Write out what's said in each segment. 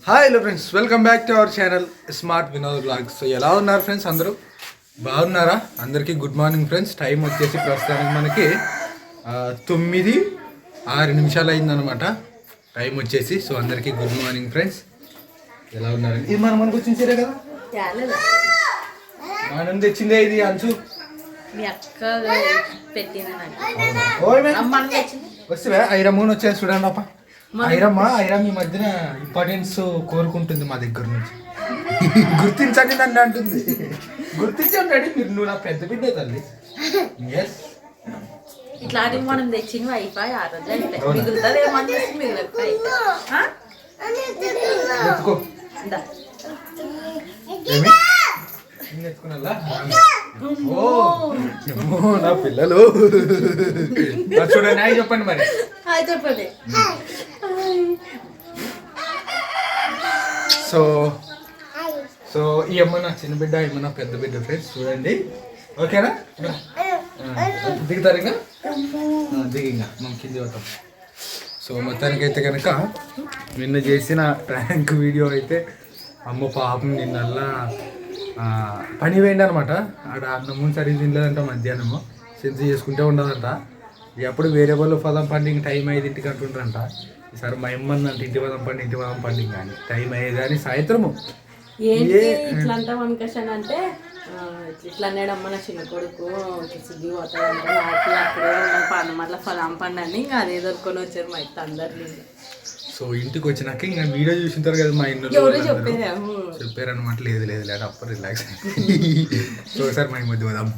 Hi hello friends, welcome back to our channel smart Vinod blogs. So ఎలా ఉన్నారు friends? అందరూ బాగున్నారా? అందరికీ గుడ్ మార్నింగ్ ఫ్రెండ్స్. టైం వచ్చేసి ప్రస్తుతానికి మనకి 9:06 అయిందనమాట టైం వచ్చేసి. సో అందరికీ గుడ్ మార్నింగ్ ఫ్రెండ్స్. ఎలా ఉన్నారు? ఇది మనకు వచ్చిన సరే కదా, మనం తెచ్చిందే ఇది. అంచు వస్తే ఐరమ్మని వచ్చేసి చూడండి అప్ప. ఐరమ్మ ఈ మధ్యన ఇంపార్టెన్స్ కోరుకుంటుంది మా దగ్గర నుంచి. గుర్తించండి నన్ను అంటుంది. గుర్తించండి మీరు, నువ్వు నా పెద్ద బిడ్డ తల్లి. ఎస్, ఇట్లాంటివి మనం తెచ్చిన వైఫై ఆ రోజు నా పిల్లలు చూడండి. అవి చెప్పండి మరి. చెప్పండి. సో ఈ అమ్మ నా చిన్న బిడ్డ, ఏమో నా పెద్ద బిడ్డ ఫ్రెండ్స్. చూడండి, ఓకేనా? దిగుతారు ఇంకా దిగింగా మనం కింది పోతాం. సో మొత్తానికైతే కనుక నిన్న చేసిన ప్రాంక్ వీడియో అయితే అమ్మ పాపం నిన్నల్లా పని వేయండి అనమాట. ఆడ అన్నము సరిగ్గా తినలేదంట. మధ్యాహ్నము సెన్స్ చేసుకుంటే ఉండదంట. ఎప్పుడు వేరే వాళ్ళు పదం పండుగ టైం 5ంటికి అంటుంటారంట. ఈసారి మా అమ్మందంటే ఇంటి పదం పండుగ కానీ టైం అయ్యేది కానీ సాయంత్రము ఏంటి ఇట్లా అంటాం అనుకషన్ అంటే ఇట్లా అన్నాడమ్మ నా చిన్న కొడుకు సిద్ధి పోతాడంటే నాకు అక్కడే పండు మళ్ళీ పదాం పండు అని ఇంకా అదే దొరుకుని వచ్చారు మా ఇట్లా అందరినీ. సో ఇంటికి వచ్చినాక ఇంకా వీడియో చూసింటారు కదా మా ఇంట్లో చెప్పారనమాట. లేదు అప్పుడు రిలాక్స్. సో సార్ మా మధ్య పోదాం.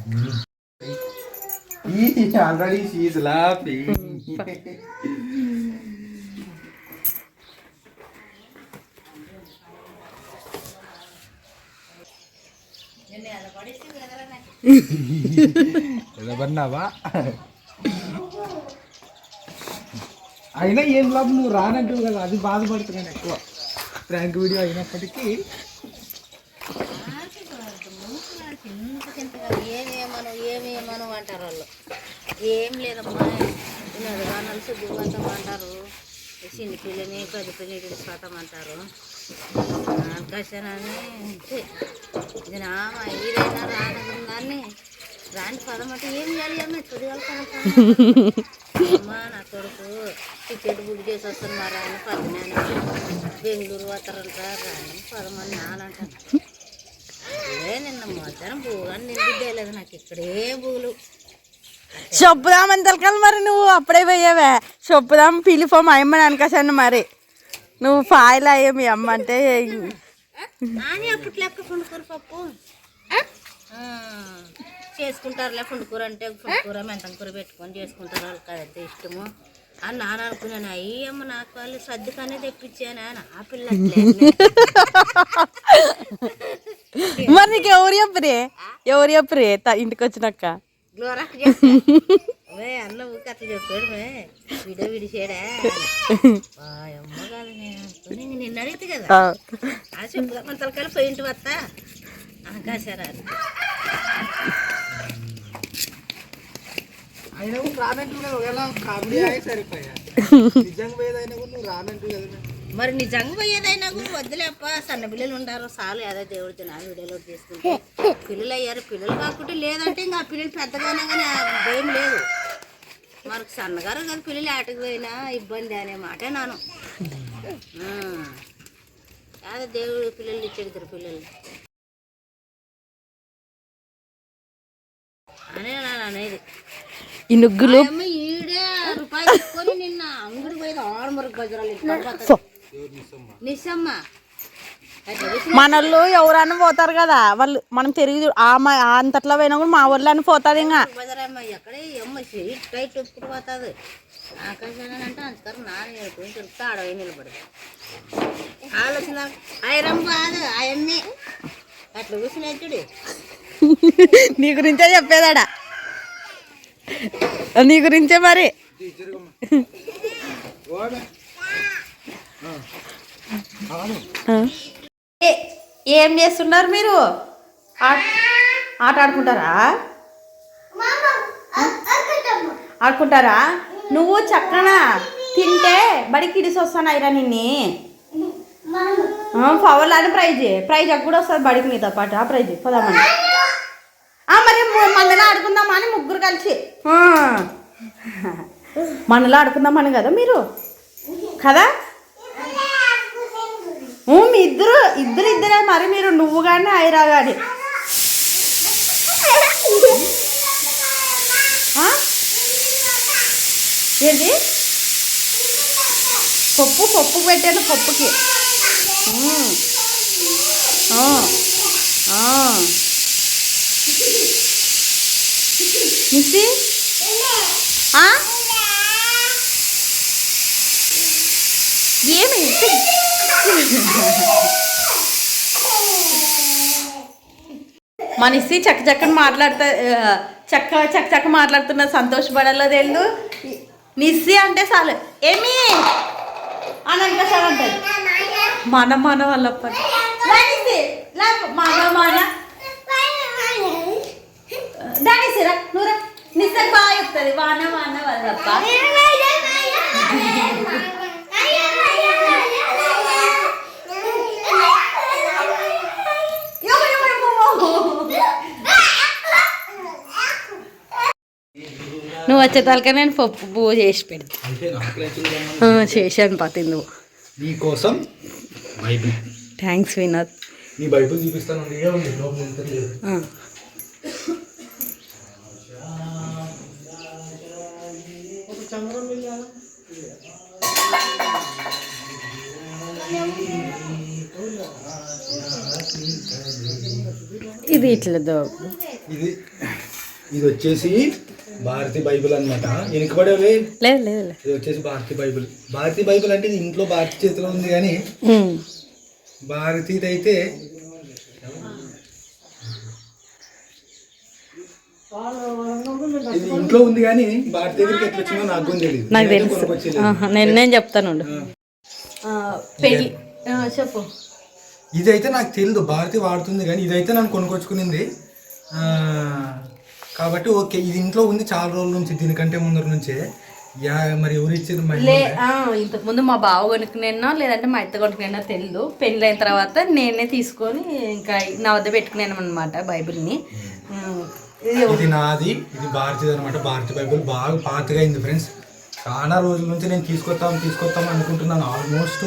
Already she is laughing. ఎదబడినావా? అయినా ఏం లాభం, నువ్వు రానంటావు కదా, అది బాధపడుతున్నాను ఎక్కువ. ప్రాంక్ వీడియో అయినప్పటికీ ఏమేమను అంటారు వాళ్ళు. ఏం లేదమ్మా, నలుసు దిగుతాం అంటారు. చిన్న పిల్లని పెద్ద పిల్లని తీసుకోతాం అంటారు. ఆకాశాన్ని ఇది నా ఇదైనా రాని రాని పదం అంటే ఏం చేయాలి అమ్మ? చదివాలమ్మా నా కొడుకు టికెట్ బుక్ చేసి వస్తాను మా రాని పదనాన్ని బెంగళూరు పోతారంట. రాని పదం అని నానంటాను. నిన్న మధ్యాహ్నం బుగాని నిండిద్దేలేదు నాకు. ఇక్కడే బుగులు చెప్పుదామని తలకాలి. మరి నువ్వు అప్పుడే పోయావే చెప్పుదాం పిలిపో మా అమ్మని అనుకోసాను. మరి నువ్వు ఫాయిల్ అయ్యే మీ అమ్మ అంటే అప్పుడు లెక్క పుండుకూర పప్పు చేసుకుంటారులే. పుండుకూర అంటే పుండుకూర మెంతం కూర పెట్టుకొని చేసుకుంటారు. వాళ్ళకి అదంతే ఇష్టము అని నాన్న అనుకున్నాను. అయ్యమ్మ నాకు వాళ్ళు సర్దుకనే తెప్పించాను అని ఆ పిల్ల. మరి నీకు ఎవరు చెప్పరే ఇంటికి వచ్చినాక? గ్లోరాకి చెప్పే అన్న ఊరికి అట్లా చెప్పాడు. వీడియో విడిచాడా అమ్మ కాదు నేను అనుకుని నిన్ను అడిగితే కదా ఆ చెప్పుదా మన తలకాయలు పోయింటి వస్తా ఆకాశారా. అయినా రానంటూ ఒకవేళ కామెడీ అయి సరిపోయా. నిజంగా పోయేదైనా కూడా నువ్వు రానంటూ కదా. మరి నిజంగా పోయేదైనా కూడా వద్దులేప్ప. సన్న పిల్లలు ఉంటారు చాలు. ఏదో దేవుడితో నా వీడియోలో తీసుకుంటే పిల్లలు అయ్యారు. పిల్లలు కాకుంటే లేదంటే ఇంకా పిల్లలు పెద్దగానే కానీ భయం లేదు. మనకు సన్నగారు కదా పిల్లలు ఆటకు పోయినా ఇబ్బంది అనే మాట నాను. ఏదో దేవుడు పిల్లలు ఇచ్చాడు ఇద్దరు పిల్లలు అనే నాన్న అనేది. ఈ నుగ్గులు ఈడే రూపాయలు తీసుకొని నిన్న అంగడి పోయింది 6 గజరాలు నిస్సమ్మ. మనోళ్ళు ఎవరన్నా పోతారు కదా, వాళ్ళు మనం తిరిగి అంతట్లో పోయినా కూడా మా ఊర్లో అని పోతుంది. ఇంకా ఎక్కడే అమ్మ టైట్ ఒప్పుకుని పోతుంది. ఆకాశాన్ని అంటే అంతకరం నాన్న ఏడుకుని తిరుగుతా ఆడవి నిలబడి ఆలోచన ఐరమ్మ కాదు అవన్నీ అట్లా కూర్చునేచ్చుడు. నీ గురించే చెప్పేదాడా, నీ గురించే. మరి ఏం చేస్తున్నారు మీరు? ఆట ఆడుకుంటారా? నువ్వు చక్కన తింటే బడికి ఇడిసి వస్తాను అయిరా నిన్ని. పవర్లు అని ప్రైజ్ కూడా వస్తుంది బడికి నీతో పాటు ఆ ప్రైజ్ పోదామని మరి మనలో ఆడుకుందామా అని ముగ్గురు కలిసి మనలో ఆడుకుందామని కదా మీరు కదా మీ ఇద్దరే మరి మీరు నువ్వు కానీ ఐరా కానీ ఏంటి పప్పు పెట్టాను పప్పుకి మిస్సి ఏమి మనిషి చక్కని మాట్లాడుతా చక్క మాట్లాడుతున్న సంతోషపడాలో తెలు నిస్సి అంటే చాలు ఏమి అని అంటే చాలు అంటది మన వాళ్ళప్ప దానిసిరా నువ్వురా నిస్స బాగా చెప్తుంది వాన వాళ్ళప్ప నువ్వు వచ్చే తలక నేను పప్పు చేసి పెడతా చేశాను పతి నువ్వు నీకోసం బైబిల్. థ్యాంక్స్ వినోద్. నీ బైబిల్ చూపిస్తాను. ఇది ఇట్లా ఇది వచ్చేసి భారతీ బైబిల్ అనమాట. వెనుకబడేవి లేదు ఇది వచ్చేసి భారతీ బైబిల్. భారతీ బైబిల్ అంటే ఇది ఇంట్లో భారతి చేతిలో ఉంది కానీ భారతీది అయితే ఇది ఇంట్లో ఉంది కానీ భారతి దగ్గరికి ఎట్లా వచ్చిందో నాకు తెలియదు. నాకు తెలుసు. నేను చెప్తాను పెళ్ళి చెప్పు. ఇదైతే నాకు తెలియదు భారతి వాడుతుంది కానీ ఇదైతే నన్ను కొనుక్కొచ్చుకునింది కాబట్టి ఓకే. ఇది ఇంట్లో ఉంది చాలా రోజుల నుంచి, దీనికంటే ముందర నుంచే. మరి ఎవరు ఇచ్చేది? ఇంతకుముందు మా బావ కొనుక్కునేనా లేదంటే మా అత్త కొనుక్కునేనా తెలియదు. పెళ్ళి అయిన తర్వాత నేనే తీసుకొని ఇంకా నా వద్ద పెట్టుకున్నాను అనమాట బైబిల్ని. ఇది నాది, ఇది భారతీది అనమాట. భారతీ బైబిల్ బాగా పాతగా అయింది ఫ్రెండ్స్. చాలా రోజుల నుంచి నేను తీసుకొస్తాం అనుకుంటున్నాను. ఆల్మోస్ట్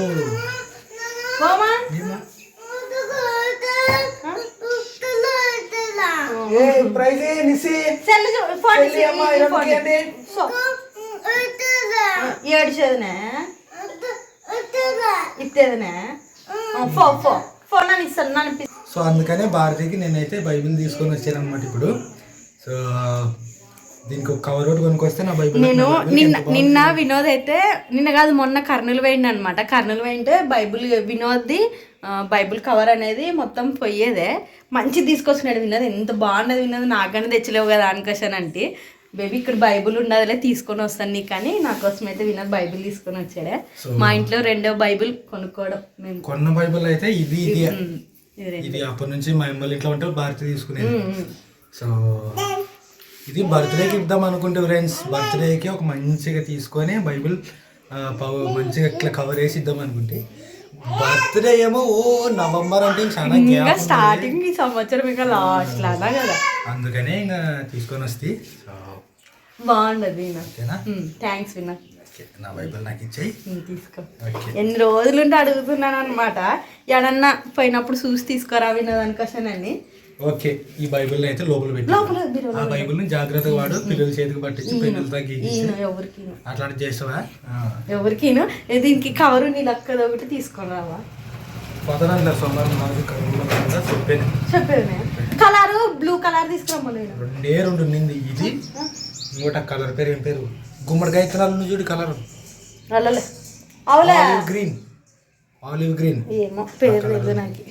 ఏడ్చేదినే ఇస్తేదినే ఫోన్ అని ఇస్తాను నన్ను. సో అందుకనే భారతీకి నేనైతే బైబిల్ తీసుకొని వచ్చాను అనమాట ఇప్పుడు. సో దీనికి ఒక కవర్ ఒకటి కొనుక్కొస్తే నా బైబిల్. నేను నిన్న వినోద్ అయితే నిన్న కాదు మొన్న కర్నూలు పోయింది అనమాట. కర్నూలు పోయింటే బైబిల్ వినోద్ది బైబిల్ కవర్ అనేది మొత్తం పోయేదే మంచిది తీసుకొచ్చినాడు వినోద్. ఎంత బాగున్నది వినోద్. నాకనే తెచ్చలేవు కదా అనుకోసాను అంటే బేబీ ఇక్కడ బైబిల్ ఉండదులే తీసుకొని వస్తాను నీకు కానీ నా కోసం అయితే వినోద్ బైబిల్ తీసుకొని వచ్చాడే. మా ఇంట్లో రెండో బైబిల్ కొనుక్కోవడం మేము కొన్న బైబిల్ అయితే ఇది అప్పటి నుంచి మా అమ్మలు ఇంట్లో ఉంటే భారతి తీసుకునేది. సో ఇది బర్త్డేకి ఇద్దాం అనుకుంటే ఫ్రెండ్స్, బర్త్డేకి ఒక మంచిగా తీసుకొని బైబిల్ మంచిగా ఇట్లా కవర్ వేసి ఇద్దాం అనుకుంటే బర్త్డే ఏమో నవంబర్ అంటే చాలా స్టార్టింగ్ ఈ సంవత్సరం ఇంకా లాస్ట్ లాగా కదా, అందుకనే ఇంకా తీసుకొని వస్తే బాగుండదు. థ్యాంక్స్ వినా. నా బైబిల్ నాకు ఇచ్చేయి తీసుకో. ఎన్ని రోజులుంటే అడుగుతున్నాను అనమాట. ఎడన్నా పోయినప్పుడు చూసి తీసుకోరా వినదానికోసమని. ఓకే ఈ బైబిల్ అయితే లోపల పెట్టి ఆ బైబిల్ ని జాగ్రత్తగా వాడు. పిల్లల చేతికి పట్టించి పిల్లలతో ఎవరికి అట్లాంటి చేస్తావా? ఎవరికి దీనికి కవరు నీ లక్కది ఒకటి తీసుకొని రావా. కొత్తదాంట్లో సోమవారం చెప్పేది కలర్ బ్లూ కలర్ తీసుకురమ్మా. రెండు నింది ఇది ఇంకోట కలర్ పేరు ఏం పేరు? గుమ్మడికాయ కలర్ చూడు కలర్ గ్రీన్, ఆలివ్ గ్రీన్ ఏమో పేరు లేదు నాకు.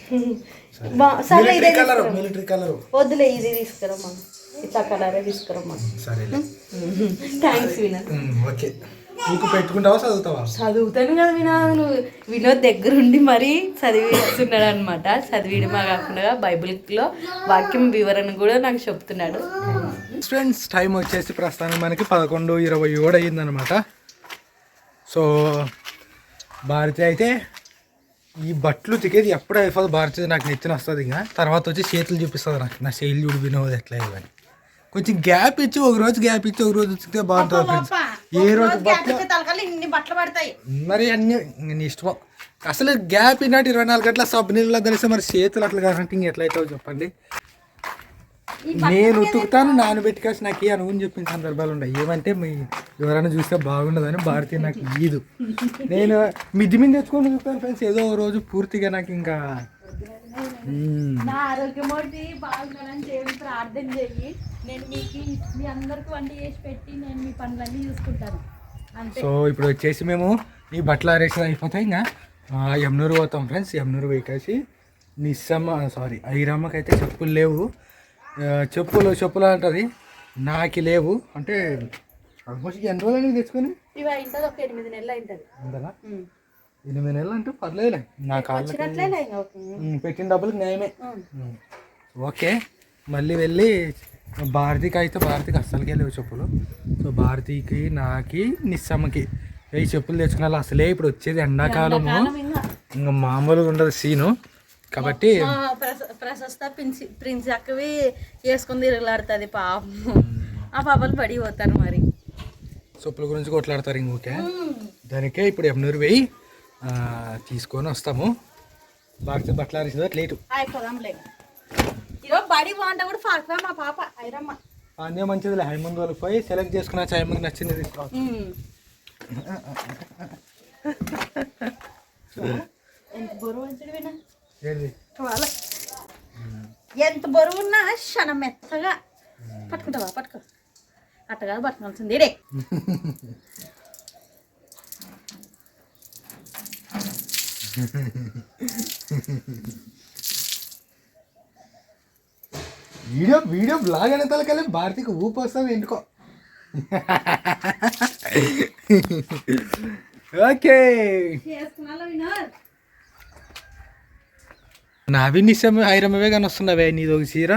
మిలిటరీ కలర్ వద్దులే ఇది తీసుకురమ్మా. ఇట్లా కలరే తీసుకురమ్మా. సరే థ్యాంక్స్ వినోద్. ఓకే నీకు పెట్టుకుంటావా చదువుతావా? చదువుతాను కదా వినోద్. నువ్వు వినోద్ దగ్గరుండి మరీ చదివిస్తున్నాడు అనమాట. చదివిడమా కాకుండా బైబిల్లో వాక్యం వివరణ కూడా నాకు చెప్తున్నాడు. ఫ్రెండ్స్ టైం వచ్చేసి ప్రస్తుతానికి మనకి 11:27 అయ్యిందనమాట. సో భారతి అయితే ఈ బట్టలు ఉతికేది ఎప్పుడు అయిపోతుంది భారతీయ నాకు నెత్తిన వస్తుంది ఇంకా తర్వాత వచ్చి చేతులు చూపిస్తుంది నాకు నా చేతులు చూడిపోయినది ఎట్లా ఇవ్వని కొంచెం గ్యాప్ ఇచ్చి ఒక రోజు గ్యాప్ ఇచ్చి ఒక రోజు ఉతికితే బాగుంటుంది ఫ్రెండ్స్ ఏ రోజు బట్టలు ఇన్ని బట్టలు పడతాయి మరి అన్ని నీ ఇష్టం అసలు గ్యాప్ ఇన్నట్టు 24 గంటల సబ్బు నీళ్ళలో తెలిస్తే మరి చేతులు అట్లా కాదంటే ఇంక ఎట్లయితావు చెప్పండి నేను ఉతుకుతాను నానబెట్టుకోవచ్చు నాకు ఏ అనుకుని చెప్పిన సందర్భాలు ఉన్నాయి ఏమంటే మీ ఎవరైనా చూస్తే బాగుండదని భారతీయ నాకు ఈదు నేను మిద్ది మీద తెచ్చుకొని ఉతుకుతాను ఫ్రెండ్స్ ఏదో ఓ రోజు పూర్తిగా నాకు ఇంకా నా ఆరోగ్యమూర్తి బాగుండాలని దేవుని ప్రార్థన చేయి నేను మీకు మీ అందరికి వంట చేసి పెట్టి నేను మీ పనులన్నీ చూసుకుంటాను అంతే. సో ఇప్పుడు వచ్చేసి మేము ఈ బట్టలు ఆరేసి అయిపోతాయి ఇంకా యమునూరు పోతాం ఫ్రెండ్స్ యమునూరు పోయేసి ఐరమ్మకి అయితే చెప్పులు లేవు చెప్పులు అంటది నాకు లేవు అంటే ఆల్మోస్ట్ ఎన్ని రోజులు అనేది తెచ్చుకొని ఇవి అయింటుంది ఒక 8 నెలలు అయింటుంది అంతేనా 8 నెలలు అంటే పర్లేదులే నా కాళ్ళకి పెట్టిన డబ్బులు న్యాయమే ఓకే మళ్ళీ వెళ్ళి భారతికి అస్సలకే లేవు చెప్పులు సో భారతికి నాకి నిస్సమ్మకి ఈ చెప్పులు తెచ్చుకున్నా అసలే ఇప్పుడు వచ్చేది ఎండాకాలము ఇంకా మామూలుగా ఉండదు సీను కాబట్టి ప్రశస్త ప్రిన్స్ అక్కవి వేసుకుని తిరగలాడుతుంది పాపం ఆ పాపలు పడిపోతారు మరి చెప్పుల గురించి కొట్లాడతారు ఇంకోకే దానికే ఇప్పుడు యమునూరు పోయి తీసుకొని వస్తాము భారతి బట్టలు ఆరేసిందో లేటు ఈరోజు బడి బాగుంటా కూడా ఫాక్వా మా పాప ఐరమ్మ అన్నీ మంచిది హైమంద్ వాళ్ళకి పోయి సెలెక్ట్ చేసుకున్నా హైమంద్ నచ్చింది తీసుకోవాలి ఎంత బరువు అంచడు వినా ఏది ఎంత బరువున్నా క్షణం మెత్తగా పట్టుకుంటావా పట్టుకో అట్టగా పట్టుకోవాల్సింది రే వీడియో బ్లాగ్ అనే తలకెళ్ళి భారతికి ఊపు వస్తావు ఎందుకో ఓకే నావి నిశ్చయం ఐరమ్మవే కానీ వస్తున్నావే నీది ఒక చీర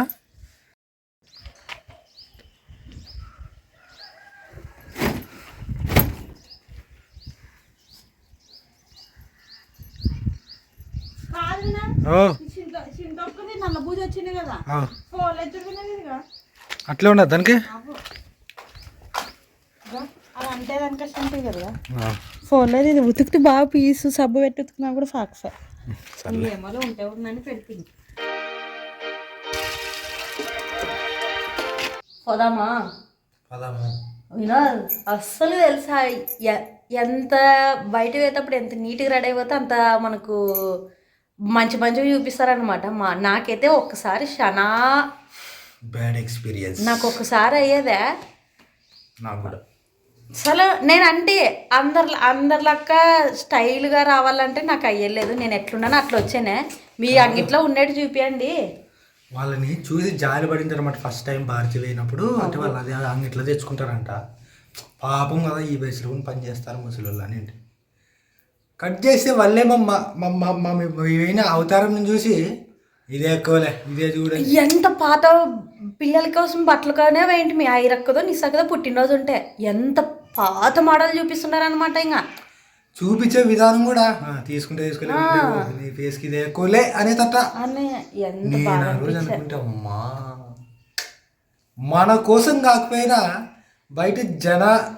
అట్లే ఉన్నది దానికి అంటే దానికి అంటే కదా ఫోన్లో ఇది ఉతికితే బాగా పీసు సబ్బు పెట్టి ఉతుకున్నా కూడా ఫాక్స్ ఏమో ఉంటే ఉందని పెడుతుంది పోదామా వినోద్ అస్సలు తెలుసా ఎంత బయట పోయేటప్పుడు ఎంత నీట్గా రెడీ అయిపోతే అంత మనకు మంచిగా చూపిస్తారనమాట నాకైతే ఒక్కసారి చాలా బ్యాడ్ ఎక్స్పీరియన్స్ నాకు ఒక్కసారి అయ్యేదే నాకు కూడా అసలు నేను అంటే అందరిలక్క స్టైల్గా రావాలంటే నాకు అయ్యలేదు నేను ఎట్లున్నానో అట్లా వచ్చానే మీ అంగిట్లో ఉన్నట్టు చూపియండి వాళ్ళని చూసి జాలి పడింటారు అన్నమాట ఫస్ట్ టైం భారతి పోయినప్పుడు అంటే వాళ్ళు అది అంగిట్లో తెచ్చుకుంటారంట పాపం కదా ఈ వయసులో పని చేస్తారు ముసలి వాళ్ళు అని కట్ చేస్తే వాళ్ళే ఏమైనా అవతారం చూసి ఇదే ఎక్కువలే ఇదే చూడండి ఎంత పాత పిల్లల కోసం బట్టలు కానీ ఏంటి మీ ఐరక్కదో నిస్సక్కదో పుట్టినరోజు ఉంటే ఎంత పాత మోడల్ చూపిస్తున్నారు అనమాట ఇంకా చూపించే విధానం కూడా తీసుకుంటే తీసుకోలేదు నీ ఫేస్కి ఇదే ఎక్కువలే అనేదట నేను ఆ రోజు అనుకుంటా అమ్మా మన కోసం కాకపోయినా బయట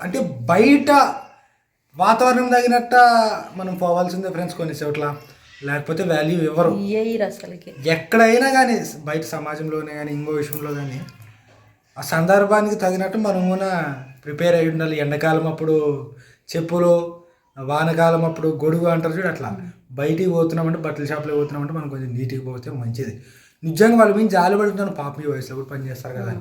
అంటే బయట వాతావరణం తగినట్ట మనం పోవాల్సిందే ఫ్రెండ్స్ కొన్ని చోట్ల లేకపోతే వాల్యూ ఇవ్వరు అసలుకి ఎక్కడైనా కానీ బయట సమాజంలోనే కానీ ఇంకో విషయంలో కానీ ఆ సందర్భానికి తగినట్టు మనం కూడా ప్రిపేర్ అయి ఉండాలి ఎండాకాలం అప్పుడు చెప్పులు వానకాలం అప్పుడు గొడుగు అంటారు చూడు అట్లా బయటికి పోతున్నామంటే బట్టల షాప్లో పోతున్నామంటే మనం కొంచెం నీట్గా పోతే మంచిది నిజంగా వాళ్ళ మీద జాలి పడుతున్నాను పాపం ఈ వయసులో కూడా పని చేస్తారు కదా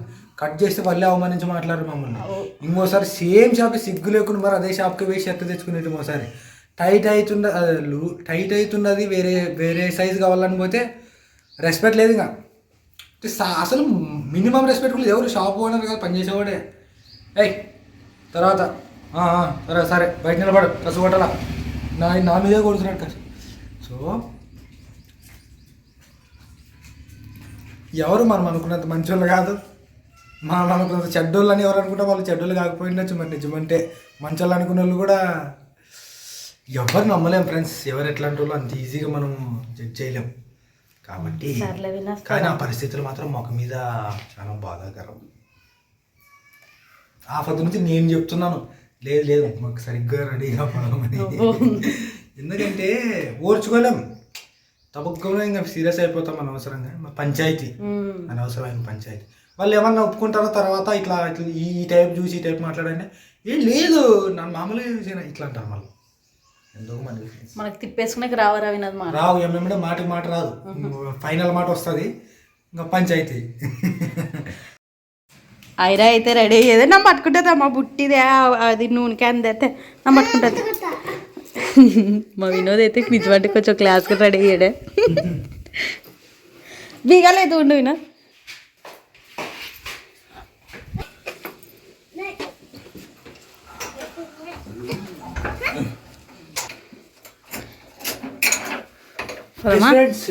కట్ చేస్తే వాళ్ళే అవమానించి మాట్లాడరు మమ్మల్ని ఇంకోసారి సేమ్ షాప్ సిగ్గు లేకుండా మరి అదే షాప్కి వేసి ఎత్త తెచ్చుకునేది ఇంకోసారి టైట్ అవుతున్నది వేరే సైజు కావాలని పోతే రెస్పెక్ట్ లేదు ఇంకా అసలు మినిమం రెస్పెక్ట్ కూడా ఎవరు షాప్ ఓనర్ కదా పనిచేసేవాడే తర్వాత సరే బయట నిలబడు కసు కొట్టాల నా మీదే కొడుతున్నాడు కసు సో ఎవరు మనం అనుకున్నంత మంచోళ్ళు కాదు మనం అనుకున్నంత చెడ్డోళ్ళు అని ఎవరు అనుకుంటే వాళ్ళు చెడ్డోళ్ళు కాకపోయిండొచ్చు మరి నిజమంటే మంచోళ్ళు అనుకున్న వాళ్ళు కూడా ఎవరు నమ్మలేం ఫ్రెండ్స్, ఎవరు ఎట్లాంటి వాళ్ళు అంత ఈజీగా మనం జడ్జ్ చేయలేం కాబట్టి. కానీ ఆ పరిస్థితులు మాత్రం మొక్క మీద చాలా బాధాకరం. ఆ పది నుంచి నేను చెప్తున్నాను, లేదు లేదు మాకు సరిగ్గా రెడీగా పడమని. ఎందుకంటే ఓర్చుకోలేం, తప్పకుండా ఇంకా సీరియస్ అయిపోతాం అనవసరంగా. పంచాయతీ అనవసరమైన పంచాయతీ. వాళ్ళు ఏమన్నా ఒప్పుకుంటారో తర్వాత ఇట్లా ఈ టైప్ చూసి ఈ టైప్ మాట్లాడండి, ఏం లేదు నన్ను మామూలుగా ఇట్లా అంటారు. మళ్ళీ ఎందుకు మనకి తిప్పేసుకునే రావరా వినదు రావు, ఏమేమిటో మాటకి మాట రాదు, ఫైనల్ మాట వస్తుంది ఇంకా పంచాయతీ. ఐరా అయితే రెడీ అయ్యేది, నా పట్టుకుంటుంది అమ్మ బుట్టిదే అది నూనె క్యాన్ అయితే నా పట్టుకుంటుంది. మా వినోద్ అయితే నిజమంటే కొంచెం క్లాస్గా రెడీ అయ్యాడే. బీగాలేదు ఉండు వినోద్.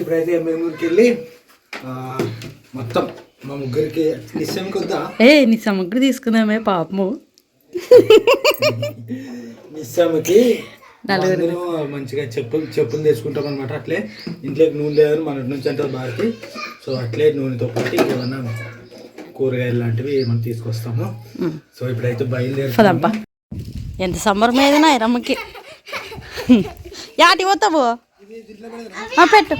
ఇప్పుడైతే బెంగళూరుకి వెళ్ళి మొత్తం మా ముగ్గురికి నిశ్చయంకి వద్దా నిశ్చమ్మకి తీసుకుందామే పాపము. నిశ్చమ్మకి అందరూ మంచిగా చెప్పులు తెచ్చుకుంటాం అనమాట. అట్లే ఇంట్లోకి నూనె లేదని మన నుంచి అంటారు బారికి. సో అట్లే నూనెతో పాటు ఏమన్నా కూరగాయలు లాంటివి ఏమన్నా తీసుకొస్తాము. సో ఇప్పుడైతే బయలుదేరుతాం. ఎంత సమ్మర్ మీద ఐరమ్మకి యాటి పోతావు పెట్టు.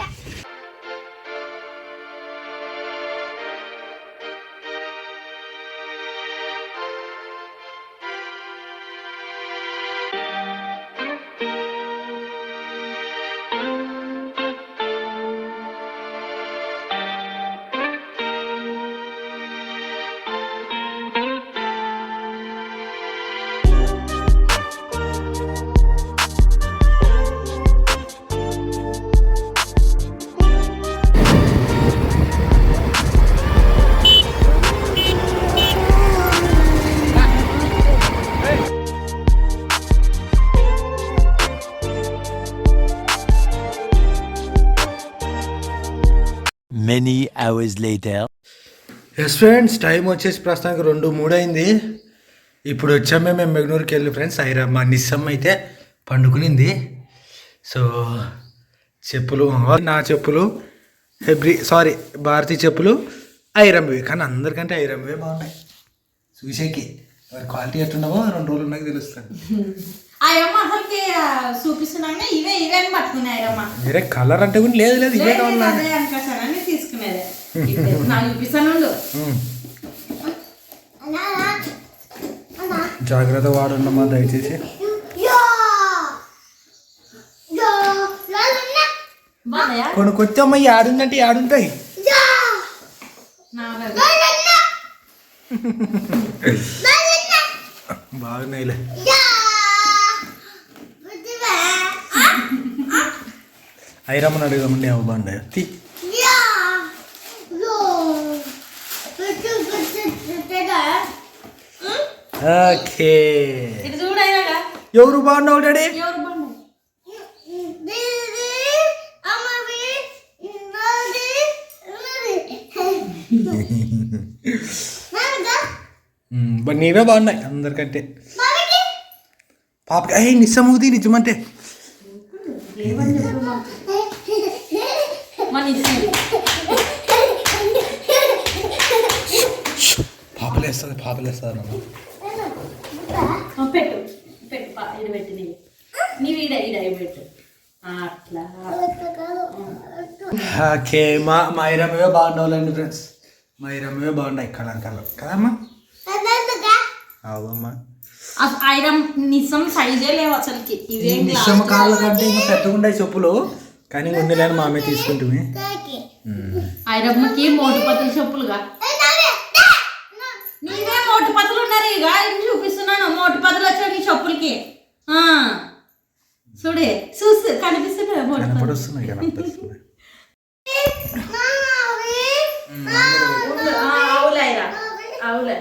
Many hours later. Yes friends, time వచ్చేసి ప్రస్తుతానికి 2:03 అయింది. ఇప్పుడు వచ్చామే మేము బెంగళూరుకి వెళ్ళి ఫ్రెండ్స్. మా నిస్సమ్మ అయితే పండుకునింది. సో చెప్పులు, నా చెప్పులు భారతీ చెప్పులు ఐరమ్వి, కానీ అందరికంటే ఐరమ్వే బాగున్నాయి చూసేకి. మరి క్వాలిటీ ఎట్లున్నావో 2 రోజులు ఉన్నాక తెలుస్తాను. చూపిస్తున్నాను ఇవే ఇవే అని పట్టుకున్నాయమ్మ. వేరే కలర్ అంటే కూడా లేదు లేదు ఇవే కావాలి తీసుకునేది. చూపిస్తాను, జాగ్రత్త వాడుండమ్మా దయచేసి. కొన్ని కొత్తమ్మ ఆడుందంటే ఆడుంటాయి. బాగున్నాయిలే. ఐరమ్మని అడుగుదామండి అవి బాగున్నాయి. ఓకే, ఎవరు బాగున్నావు డాడీ? నీవే బాగున్నాయి అందరికంటే. పాపకి అయ్యి నిస్సముది నిజమంటే. పాపలేస్తుంది పెట్టు పెట్టు ఇది పెట్టి నీవి పెట్టు అట్లా. ఓకే, మా ఐరమ్మవే బాగుండాలండి ఫ్రెండ్స్. మా ఐరమ్మవే బాగున్నాయి కలర్ కదమ్మా. అవుమ్మా, ఐరన్ నిజం సైజే లేవు అసలుకి. నిజం కాళ్ళ కంటే ఇంకా పెద్దగా ఉండే చెప్పులు, కానీ ముందు లేని మా అమ్మాయి తీసుకుంటుంది. ఐరమ్మకి మోటు పత్తులు చెప్పులుగా నీవే మోటు పత్తులు ఉన్నారు. ఇక చూపిస్తున్నాను మోటు పత్తులు వచ్చాయి నీ చెప్పులకి. చూడే కనిపిస్తున్నాయి కనపడుస్తున్నాయి. అవులే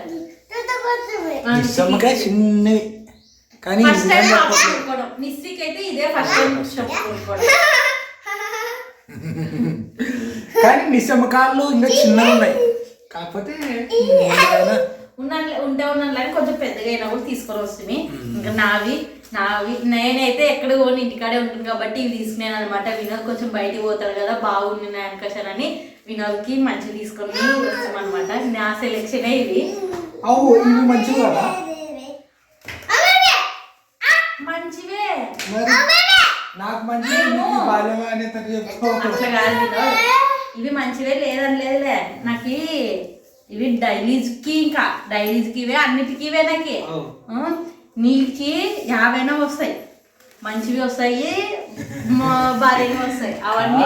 నిస్సమ్మకాయ చిన్నవి, కానీ కానీ నిస్సమ్మ కాళ్ళు ఇంకా చిన్నగా ఉన్నాయి. కాకపోతే ఉంటే ఉన్నాను కొంచెం పెద్దగా అయినా కూడా తీసుకొని వస్తుంది. ఇంకా నావి నేనైతే ఎక్కడ పోను, ఇంటికాడే ఉంటుంది కాబట్టి ఇవి తీసుకున్నాను అనమాట. వినోద్ కొంచెం బయటికి పోతాడు కదా, బాగున్నాయి అనుకోసాను అని వినోద్కి మంచిగా తీసుకొని వస్తాం అనమాట. నా సెలెక్షనే ఇవి. మంచిగా మంచివే నాకు మంచిగా అట్లా కాదు వినోద్, ఇవి మంచివే లేదని లేదులే. నాకు ఇవి డైలీస్కి, ఇంకా డైలీస్కి ఇవే, అన్నిటికీ ఇవే. నాకు నీకి 50 వస్తాయి, మంచివి వస్తాయి, భారీగా వస్తాయి. అవన్నీ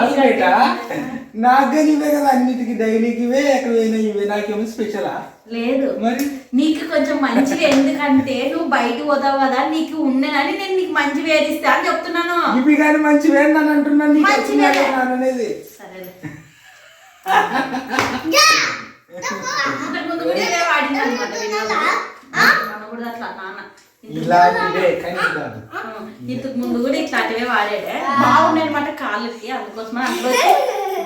నాకు ఇవే కదా, అన్నిటికి డైలీకి ఇవే, ఎక్కడైనా ఇవే. నాకేమో స్పెషలా లేదు మరి. నీకు కొంచెం మంచివి, ఎందుకంటే నువ్వు బయట పోతావు కదా, నీకు ఉండేనని నేను నీకు మంచి వేరిస్తా అని చెప్తున్నాను. ఇవి కానీ మంచివే అని అంటున్నాను అనేది. సరేలే, ఇంతకుముందు కూడా ఇదే వాడింది అనమాట కూడా అట్లా నాన్న. ఇంతకు ముందు కూడా ఇట్లాంటివే వాడాడే, బాగున్నాయి అనమాట కాళ్ళకి. అందుకోసమని అందులో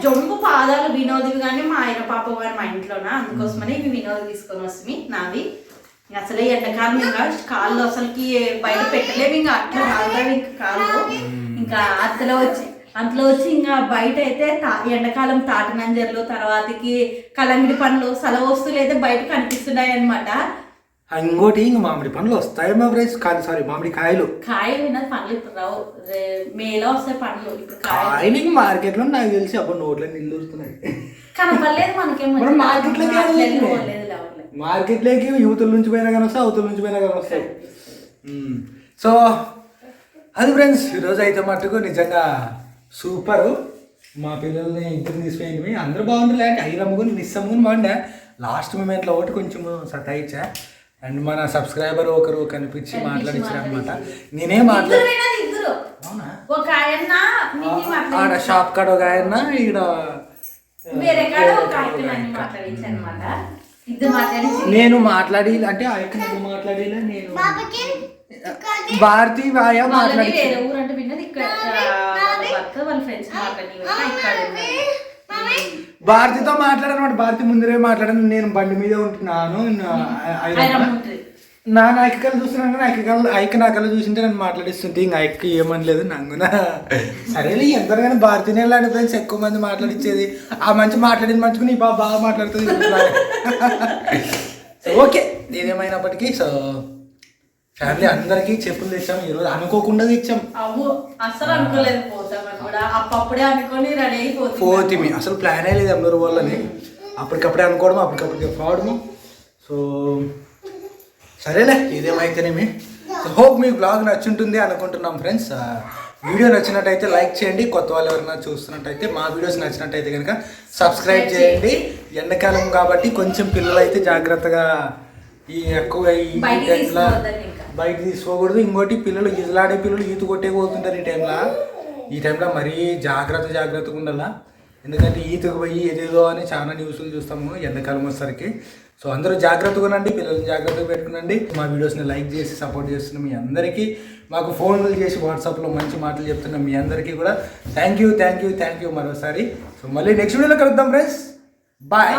జొంబు పాదాలు వినోద్వి కానీ మా ఆయన పాప వాడు మా ఇంట్లోన, అందుకోసమని ఇవి వినోద్ తీసుకొని వస్తుంది నావి. అసలే ఎండాకాలం ఇంకా కాళ్ళు అసలుకి బయట పెట్టలేము, ఇంకా అట్లా కాదు ఇంకా కాళ్ళు. ఇంకా అంతలో వచ్చి ఇంకా బయట అయితే ఎండాకాలం తాటనంజర్లు, తర్వాతకి కలంగిడి పండ్లు, సెలవు వస్తువులు అయితే బయట కనిపిస్తున్నాయి అనమాట. ఇంకోటి ఇంక మామిడి పండ్లు వస్తాయి మా ఫ్రెండ్స్, కాదు సారీ మామిడి కాయలు. కాయలు విన్నది పండ్లు ఇప్పుడు రావు, మేలో వస్తాయి పండ్లు. ఇప్పుడు కాయలు ఇంక మార్కెట్ లో నాకు తెలిసి అప్పుడు నోట్లో నీళ్ళు వస్తున్నాయి, కనపడలేదు మనకేమో. మార్కెట్లోకి యువతల నుంచి పోయినా కానీ వస్తాయి, అవతల నుంచి పోయినా కానీ వస్తాయి. సో అది ఫ్రెండ్స్, ఈరోజు అయితే మట్టుకు నిజంగా సూపర్. మా పిల్లల్ని ఇద్దరు తీసుకుపోయింది, అందరూ బాగుంటుంది. అంటే ఐదు అమ్ముకుని నిస్సమ్ముకుని బాగుండే. లాస్ట్ మూమెంట్లో ఒకటి కొంచెం సతాయిచ్చా. అండ్ మన సబ్స్క్రైబర్ ఒకరు కనిపించి మాట్లాడించారు అనమాట. నేనే ఆడ షాప్ కాడ ఒక ఆయన, ఈడ నేను మాట్లాడి అంటే ఆ యొక్క మాట్లాడేలా నేను భారతీ వాయా మాట్లాడి భారతితో మాట్లాడనమాట. భారతి ముందరే మాట్లాడాను. నేను బండి మీద ఉంటున్నాను, నా నాయకలు చూస్తున్నాను కానీ ఐక నాకల్లా చూసింటే నన్ను మాట్లాడిస్తుంటే ఇంకా ఐక్కి ఏమనలేదు. నంగున సరేలే ఎంతగానో భారతీనే వెళ్ళాడు ఫ్రెండ్స్, ఎక్కువ మంది మాట్లాడించేది. ఆ మంచి మాట్లాడింది మంచుకుని బాగా మాట్లాడుతుంది. ఓకే, ఏదేమైనప్పటికీ సో ఫ్యామిలీ అందరికి చెప్పులు తెచ్చాం ఈరోజు, అనుకోకుండా తెచ్చాం. పోతిమి అసలు ప్లాన్ అయ్యలేదు అందరూ వాళ్ళని, అప్పటికప్పుడే అనుకోవడం, అప్పటికప్పుడే పోవడము. సో సరేలే, ఇదేమైతేనేమి. హోప్ మీకు బ్లాగ్ నచ్చుంటుంది అనుకుంటున్నాం ఫ్రెండ్స్. వీడియో నచ్చినట్టయితే లైక్ చేయండి, కొత్త వాళ్ళు ఎవరైనా చూస్తున్నట్టయితే మా వీడియోస్ నచ్చినట్టయితే కనుక సబ్స్క్రైబ్ చేయండి. ఎండాకాలం కాబట్టి కొంచెం పిల్లలు అయితే జాగ్రత్తగా ఈ ఎక్కువ ఈ టైంలో బయట తీసుకోకూడదు. ఇంకోటి పిల్లలు ఈజలాడే పిల్లలు ఈత కొట్టే పోతుంటారు ఈ టైంలో మరీ జాగ్రత్తగా ఉండాలా. ఎందుకంటే ఈతకు పోయి ఏదేదో అని చాలా న్యూస్లు చూస్తాము ఎండాకాలం వచ్చేసరికి. సో అందరూ జాగ్రత్తగా ఉండండి, పిల్లల్ని జాగ్రత్తగా పెట్టుకునండి. మా వీడియోస్ని లైక్ చేసి సపోర్ట్ చేస్తున్న మీ అందరికీ, మాకు ఫోన్లు చేసి వాట్సాప్లో మంచి మాటలు చెప్తున్న మీ అందరికీ కూడా థ్యాంక్ యూ మరోసారి. సో మళ్ళీ నెక్స్ట్ వీడియోలో కలుద్దాం ఫ్రెండ్స్. బాయ్.